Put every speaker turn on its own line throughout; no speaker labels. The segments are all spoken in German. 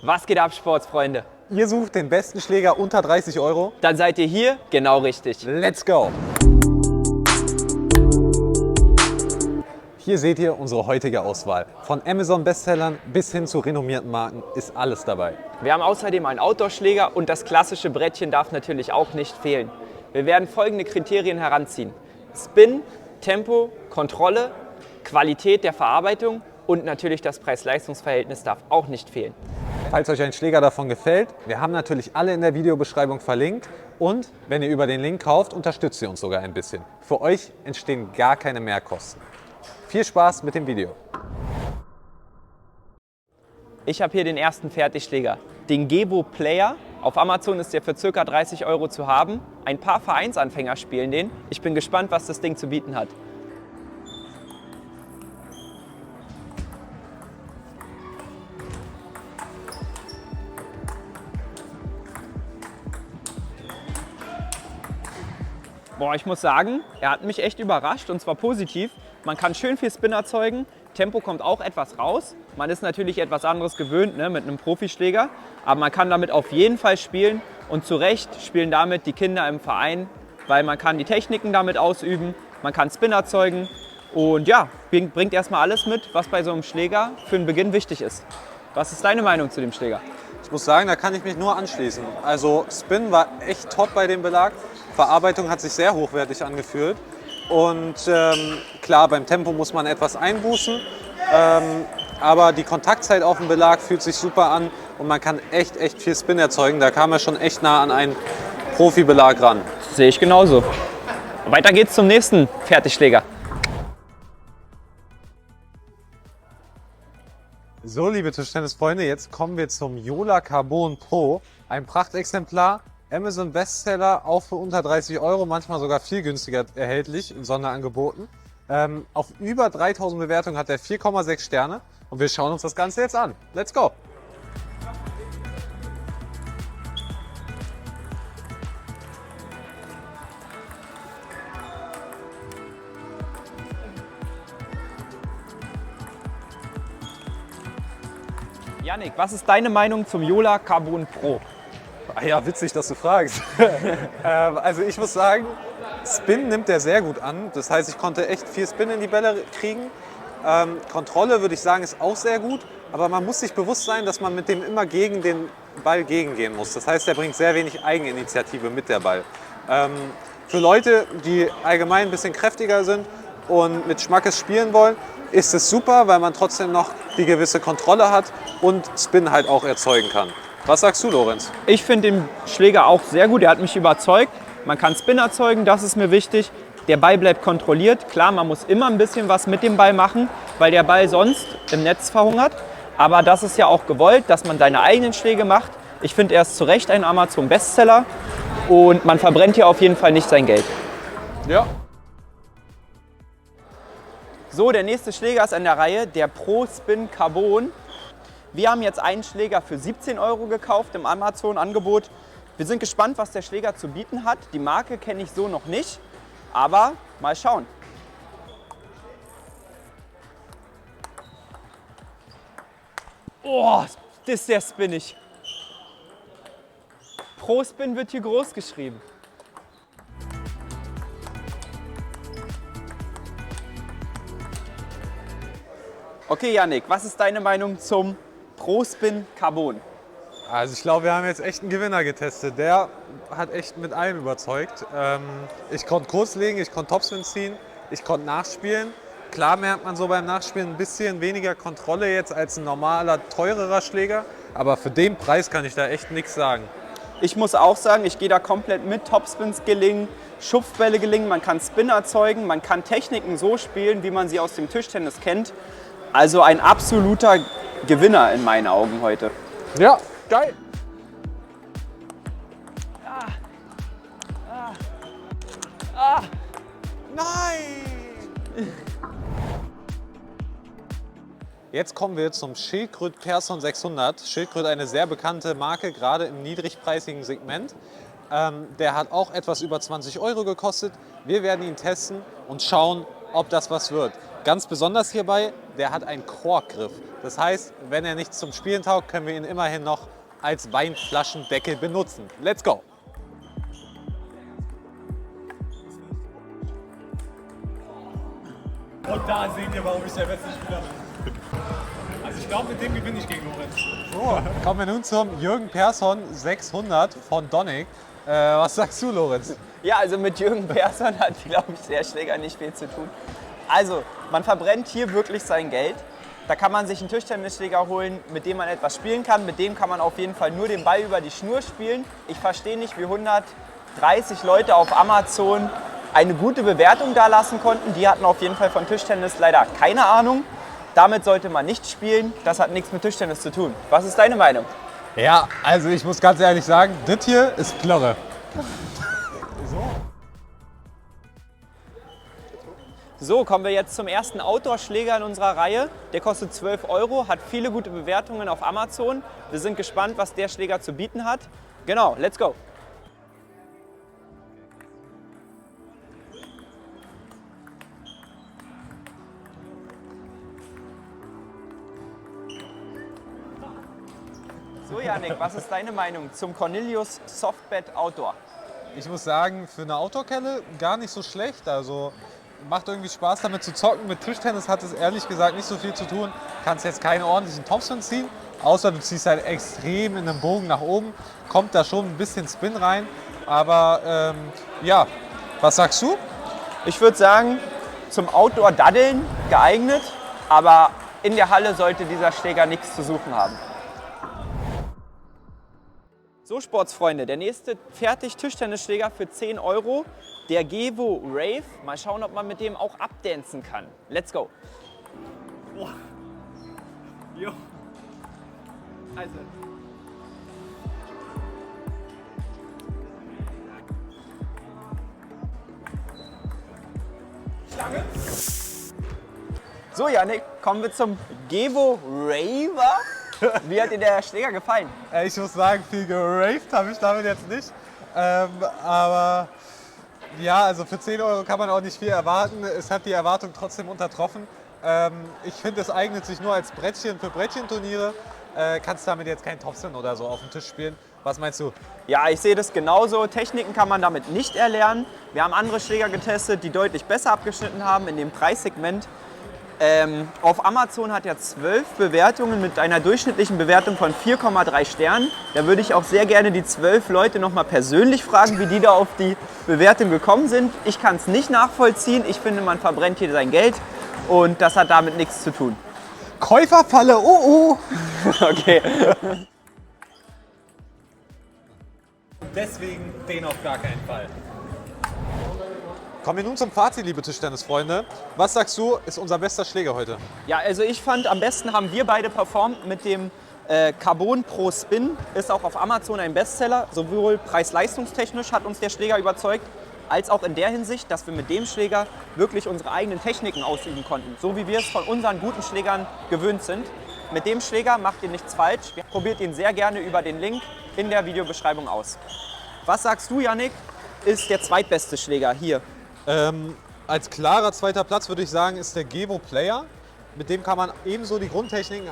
Was geht ab, Sportsfreunde?
Ihr sucht den besten Schläger unter 30 Euro?
Dann seid ihr hier genau richtig.
Let's go! Hier seht ihr unsere heutige Auswahl. Von Amazon-Bestsellern bis hin zu renommierten Marken ist alles dabei.
Wir haben außerdem einen Outdoor-Schläger und das klassische Brettchen darf natürlich auch nicht fehlen. Wir werden folgende Kriterien heranziehen: Spin, Tempo, Kontrolle, Qualität der Verarbeitung und natürlich das Preis-Leistungs-Verhältnis darf auch nicht fehlen.
Falls euch ein Schläger davon gefällt, wir haben natürlich alle in der Videobeschreibung verlinkt und wenn ihr über den Link kauft, unterstützt ihr uns sogar ein bisschen. Für euch entstehen gar keine Mehrkosten. Viel Spaß mit dem Video.
Ich habe hier den ersten Fertigschläger, den Gebo Player. Auf Amazon ist der für ca. 30 Euro zu haben. Ein paar Vereinsanfänger spielen den. Ich bin gespannt, was das Ding zu bieten hat. Boah, ich muss sagen, er hat mich echt überrascht und zwar positiv. Man kann schön viel Spin erzeugen, Tempo kommt auch etwas raus. Man ist natürlich etwas anderes gewöhnt, ne, mit einem Profischläger, aber man kann damit auf jeden Fall spielen und zu Recht spielen damit die Kinder im Verein, weil man kann die Techniken damit ausüben, man kann Spin erzeugen und ja, bringt erstmal alles mit, was bei so einem Schläger für den Beginn wichtig ist. Was ist deine Meinung zu dem Schläger?
Ich muss sagen, da kann ich mich nur anschließen. Also Spin war echt top bei dem Belag. Verarbeitung hat sich sehr hochwertig angefühlt. Und klar, beim Tempo muss man etwas einbußen. Aber die Kontaktzeit auf dem Belag fühlt sich super an und man kann echt viel Spin erzeugen. Da kam er schon echt nah an einen Profibelag ran.
Sehe ich genauso. Weiter geht's zum nächsten Fertigschläger.
So, liebe Tischtennisfreunde, jetzt kommen wir zum Jola Carbon Pro. Ein Prachtexemplar, Amazon Bestseller, auch für unter 30 Euro, manchmal sogar viel günstiger erhältlich in Sonderangeboten. Auf über 3000 Bewertungen hat er 4,6 Sterne und wir schauen uns das Ganze jetzt an. Let's go!
Yannick, was ist deine Meinung zum Jola Carbon Pro?
Ah ja, witzig, dass du fragst. Also ich muss sagen, Spin nimmt er sehr gut an. Das heißt, ich konnte echt viel Spin in die Bälle kriegen. Kontrolle würde ich sagen, ist auch sehr gut. Aber man muss sich bewusst sein, dass man mit dem immer gegen den Ball gegengehen muss. Das heißt, er bringt sehr wenig Eigeninitiative mit, der Ball. Für Leute, die allgemein ein bisschen kräftiger sind und mit Schmackes spielen wollen, ist es super, weil man trotzdem noch die gewisse Kontrolle hat und Spin halt auch erzeugen kann. Was sagst du, Lorenz?
Ich finde den Schläger auch sehr gut, er hat mich überzeugt. Man kann Spin erzeugen, das ist mir wichtig. Der Ball bleibt kontrolliert. Klar, man muss immer ein bisschen was mit dem Ball machen, weil der Ball sonst im Netz verhungert. Aber das ist ja auch gewollt, dass man seine eigenen Schläge macht. Ich finde, er ist zu Recht ein Amazon-Bestseller und man verbrennt hier auf jeden Fall nicht sein Geld.
Ja.
So, der nächste Schläger ist an der Reihe, der Pro Spin Carbon. Wir haben jetzt einen Schläger für 17 Euro gekauft im Amazon-Angebot. Wir sind gespannt, was der Schläger zu bieten hat. Die Marke kenne ich so noch nicht, aber mal schauen. Oh, das ist sehr spinnig. Pro Spin wird hier groß geschrieben. Okay, Yannick, was ist deine Meinung zum Pro Spin Carbon?
Also ich glaube, wir haben jetzt echt einen Gewinner getestet. Der hat echt mit allem überzeugt. Ich konnte kurz legen, ich konnte Topspin ziehen, ich konnte nachspielen. Klar merkt man so beim Nachspielen ein bisschen weniger Kontrolle jetzt als ein normaler, teurerer Schläger. Aber für den Preis kann ich da echt nichts sagen.
Ich muss auch sagen, ich gehe da komplett mit. Topspins gelingen, Schupfbälle gelingen, man kann Spin erzeugen, man kann Techniken so spielen, wie man sie aus dem Tischtennis kennt. Also ein absoluter Gewinner in meinen Augen heute.
Ja, geil! Nein! Jetzt kommen wir zum Schildkröt Persson 600. Schildkröt eine sehr bekannte Marke, gerade im niedrigpreisigen Segment. Der hat auch etwas über 20 Euro gekostet. Wir werden ihn testen und schauen, ob das was wird. Ganz besonders hierbei, der hat einen Korkgriff. Das heißt, wenn er nicht zum Spielen taugt, können wir ihn immerhin noch als Weinflaschendeckel benutzen. Let's go!
Und da sehen wir, warum ich der beste Spieler bin. Also ich glaube, mit dem gewinne ich gegen Lorenz.
So, kommen wir nun zum Jürgen Persson 600 von Donic. Was sagst du, Lorenz?
Ja, also mit Jürgen Persson hat, glaube ich, der Schläger nicht viel zu tun. Also, man verbrennt hier wirklich sein Geld. Da kann man sich einen Tischtennisschläger holen, mit dem man etwas spielen kann. Mit dem kann man auf jeden Fall nur den Ball über die Schnur spielen. Ich verstehe nicht, wie 130 Leute auf Amazon eine gute Bewertung da lassen konnten. Die hatten auf jeden Fall von Tischtennis leider keine Ahnung. Damit sollte man nicht spielen. Das hat nichts mit Tischtennis zu tun. Was ist deine Meinung?
Ja, also ich muss ganz ehrlich sagen, das hier ist Plörre.
So, kommen wir jetzt zum ersten Outdoor-Schläger in unserer Reihe. Der kostet 12 €, hat viele gute Bewertungen auf Amazon. Wir sind gespannt, was der Schläger zu bieten hat. Genau, let's go! So, Yannick, was ist deine Meinung zum Cornelius Softbed Outdoor?
Ich muss sagen, für eine Outdoor-Kelle gar nicht so schlecht. Also macht irgendwie Spaß damit zu zocken. Mit Tischtennis hat es ehrlich gesagt nicht so viel zu tun. Kannst jetzt keine ordentlichen Topspin ziehen, außer du ziehst halt extrem in einem Bogen nach oben. Kommt da schon ein bisschen Spin rein. Aber ja, was sagst du?
Ich würde sagen, zum Outdoor-Daddeln geeignet, aber in der Halle sollte dieser Schläger nichts zu suchen haben. So, Sportsfreunde, der nächste Fertig-Tischtennisschläger für 10 €, der Gevo Rave. Mal schauen, ob man mit dem auch abdancen kann. Let's go!
Boah. Jo.
Also.
Schlange.
So, Yannick, kommen wir zum Gevo Raver. Wie hat dir der Schläger gefallen?
Ich muss sagen, viel geraved habe ich damit jetzt nicht. Aber ja, also für 10 € kann man auch nicht viel erwarten. Es hat die Erwartung trotzdem untertroffen. Ich finde, es eignet sich nur als Brettchen für Brettchenturniere. Kannst damit jetzt kein Topspin oder so auf dem Tisch spielen. Was meinst du?
Ja, ich sehe das genauso. Techniken kann man damit nicht erlernen. Wir haben andere Schläger getestet, die deutlich besser abgeschnitten haben in dem Preissegment. Auf Amazon hat er 12 Bewertungen mit einer durchschnittlichen Bewertung von 4,3 Sternen. Da würde ich auch sehr gerne die 12 Leute noch mal persönlich fragen, wie die da auf die Bewertung gekommen sind. Ich kann es nicht nachvollziehen. Ich finde, man verbrennt hier sein Geld und das hat damit nichts zu tun.
Käuferfalle, oh oh!
Okay.
Deswegen den auf gar keinen Fall.
Kommen wir nun zum Fazit, liebe Tischtennisfreunde. Was sagst du, ist unser bester Schläger heute?
Ja, also ich fand, am besten haben wir beide performt mit dem Carbon Pro Spin. Ist auch auf Amazon ein Bestseller. Sowohl preis-leistungstechnisch hat uns der Schläger überzeugt, als auch in der Hinsicht, dass wir mit dem Schläger wirklich unsere eigenen Techniken ausüben konnten. So wie wir es von unseren guten Schlägern gewöhnt sind. Mit dem Schläger macht ihr nichts falsch. Probiert ihn sehr gerne über den Link in der Videobeschreibung aus. Was sagst du, Yannick, ist der zweitbeste Schläger hier?
Als klarer zweiter Platz würde ich sagen, ist der Gevo Player. Mit dem kann man ebenso die Grundtechniken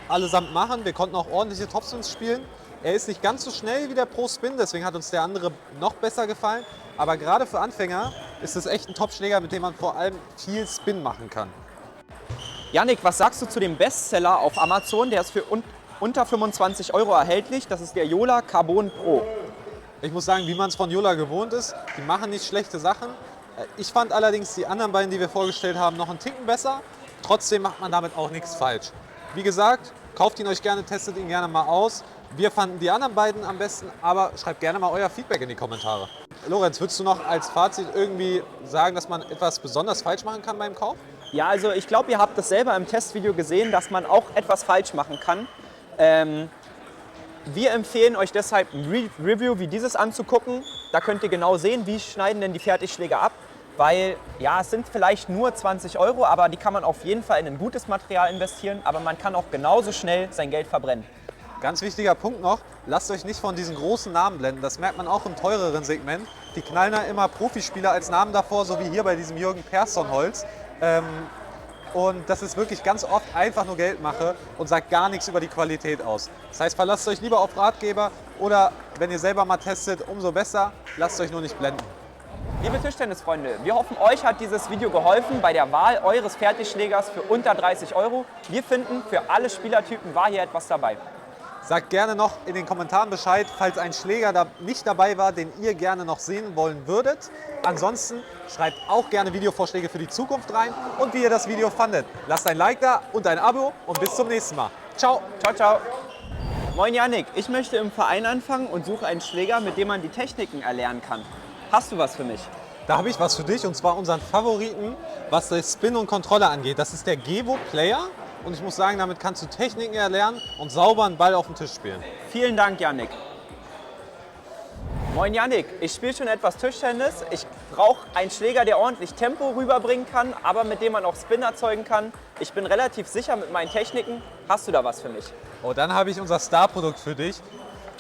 allesamt machen. Wir konnten auch ordentliche Topspins spielen. Er ist nicht ganz so schnell wie der Pro Spin, deswegen hat uns der andere noch besser gefallen. Aber gerade für Anfänger ist es echt ein Top-Schläger, mit dem man vor allem viel Spin machen kann.
Yannick, was sagst du zu dem Bestseller auf Amazon? Der ist für unter 25 € erhältlich. Das ist der Jola Carbon Pro.
Ich muss sagen, wie man es von Jola gewohnt ist, die machen nicht schlechte Sachen. Ich fand allerdings die anderen beiden, die wir vorgestellt haben, noch einen Ticken besser. Trotzdem macht man damit auch nichts falsch. Wie gesagt, kauft ihn euch gerne, testet ihn gerne mal aus. Wir fanden die anderen beiden am besten, aber schreibt gerne mal euer Feedback in die Kommentare. Lorenz, würdest du noch als Fazit irgendwie sagen, dass man etwas besonders falsch machen kann beim Kauf?
Ja, also ich glaube, ihr habt das selber im Testvideo gesehen, dass man auch etwas falsch machen kann. Wir empfehlen euch deshalb ein Review wie dieses anzugucken. Da könnt ihr genau sehen, wie schneiden denn die Fertigschläger ab. Weil, ja, es sind vielleicht nur 20 €, aber die kann man auf jeden Fall in ein gutes Material investieren. Aber man kann auch genauso schnell sein Geld verbrennen.
Ganz wichtiger Punkt noch, lasst euch nicht von diesen großen Namen blenden. Das merkt man auch im teureren Segment. Die knallen da immer Profispieler als Namen davor, so wie hier bei diesem Jürgen Persson Holz. Und das ist wirklich ganz oft einfach nur Geldmache und sagt gar nichts über die Qualität aus. Das heißt, verlasst euch lieber auf Ratgeber oder wenn ihr selber mal testet, umso besser. Lasst euch nur nicht blenden.
Liebe Tischtennisfreunde, wir hoffen, euch hat dieses Video geholfen bei der Wahl eures Fertigschlägers für unter 30 Euro. Wir finden, für alle Spielertypen war hier etwas dabei.
Sagt gerne noch in den Kommentaren Bescheid, falls ein Schläger da nicht dabei war, den ihr gerne noch sehen wollen würdet. Ansonsten schreibt auch gerne Videovorschläge für die Zukunft rein und wie ihr das Video fandet. Lasst ein Like da und ein Abo und bis zum nächsten Mal. Ciao!
Ciao, ciao. Moin Yannick, ich möchte im Verein anfangen und suche einen Schläger, mit dem man die Techniken erlernen kann. Hast du was für mich?
Da habe ich was für dich und zwar unseren Favoriten, was das Spin und Kontrolle angeht. Das ist der Gevo Player und ich muss sagen, damit kannst du Techniken erlernen und sauber einen Ball auf dem Tisch spielen.
Vielen Dank, Yannick. Moin Yannick, ich spiele schon etwas Tischtennis. Ich brauche einen Schläger, der ordentlich Tempo rüberbringen kann, aber mit dem man auch Spin erzeugen kann. Ich bin relativ sicher mit meinen Techniken. Hast du da was für mich?
Oh, dann habe ich unser Star-Produkt für dich.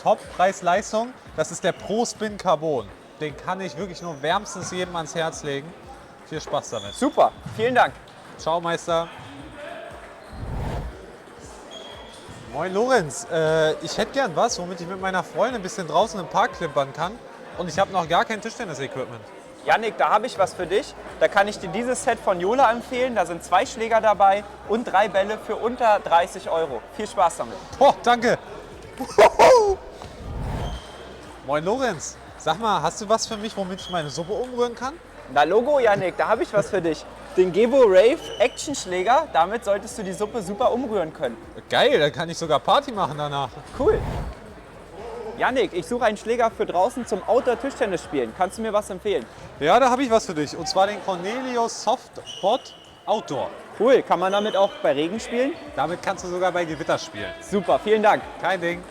Top Preis-Leistung, das ist der Pro Spin Carbon. Den kann ich wirklich nur wärmstens jedem ans Herz legen. Viel Spaß damit.
Super, vielen Dank.
Ciao, Meister. Moin, Lorenz. Ich hätte gern was, womit ich mit meiner Freundin ein bisschen draußen im Park klimpern kann. Und ich habe noch gar kein Tischtennis-Equipment.
Yannick, da habe ich was für dich. Da kann ich dir dieses Set von Jola empfehlen. Da sind 2 Schläger dabei und 3 Bälle für unter 30 Euro. Viel Spaß damit.
Oh, danke. Moin, Lorenz. Sag mal, hast du was für mich, womit ich meine Suppe umrühren kann?
Na Logo, Yannick, da habe ich was für dich. Den Gevo Rave Action Schläger. Damit solltest du die Suppe super umrühren können.
Geil, da kann ich sogar Party machen danach.
Cool. Yannick, ich suche einen Schläger für draußen zum Outdoor-Tischtennis spielen. Kannst du mir was empfehlen?
Ja, da habe ich was für dich. Und zwar den Cornelio Softbot Outdoor.
Cool, kann man damit auch bei Regen spielen?
Damit kannst du sogar bei Gewitter spielen.
Super, vielen Dank.
Kein Ding.